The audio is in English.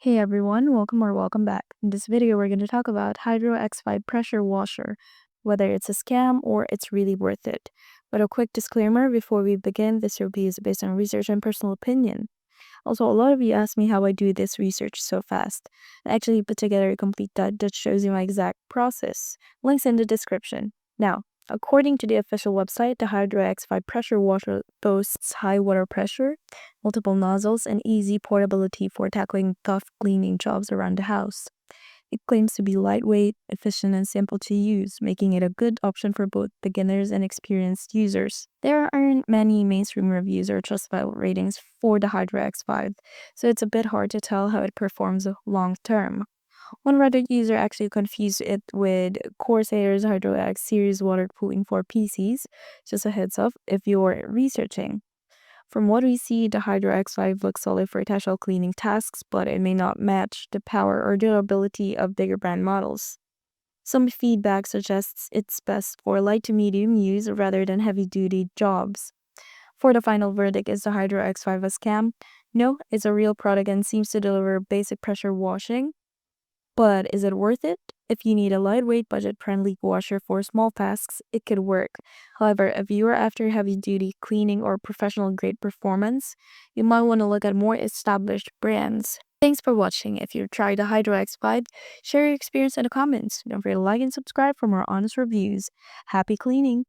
Hey everyone, welcome back. In this video, we're going to talk about Hydro X5 pressure washer, whether it's a scam or it's really worth it. But a quick disclaimer before we begin, this review is based on research and personal opinion. Also, a lot of you ask me how I do this research so fast. I actually put together a complete guide that shows you my exact process. Links in the description. Now, according to the official website, the Hydro X5 pressure washer boasts high water pressure, multiple nozzles, and easy portability for tackling tough cleaning jobs around the house. It claims to be lightweight, efficient, and simple to use, making it a good option for both beginners and experienced users. There aren't many mainstream reviews or Trustpilot ratings for the Hydro X5, so it's a bit hard to tell how it performs long term. One Reddit user actually confused it with Corsair's Hydro X series water cooling for PCs. Just a heads up if you're researching. From what we see, the Hydro X5 looks solid for casual cleaning tasks, but it may not match the power or durability of bigger brand models. Some feedback suggests it's best for light to medium use rather than heavy-duty jobs. For the final verdict, is the Hydro X5 a scam? No, it's a real product and seems to deliver basic pressure washing. But is it worth it? If you need a lightweight, budget-friendly washer for small tasks, it could work. However, if you are after heavy-duty cleaning or professional-grade performance, you might want to look at more established brands. Thanks for watching. If you've tried the Hydro X5, share your experience in the comments. Don't forget to like and subscribe for more honest reviews. Happy cleaning!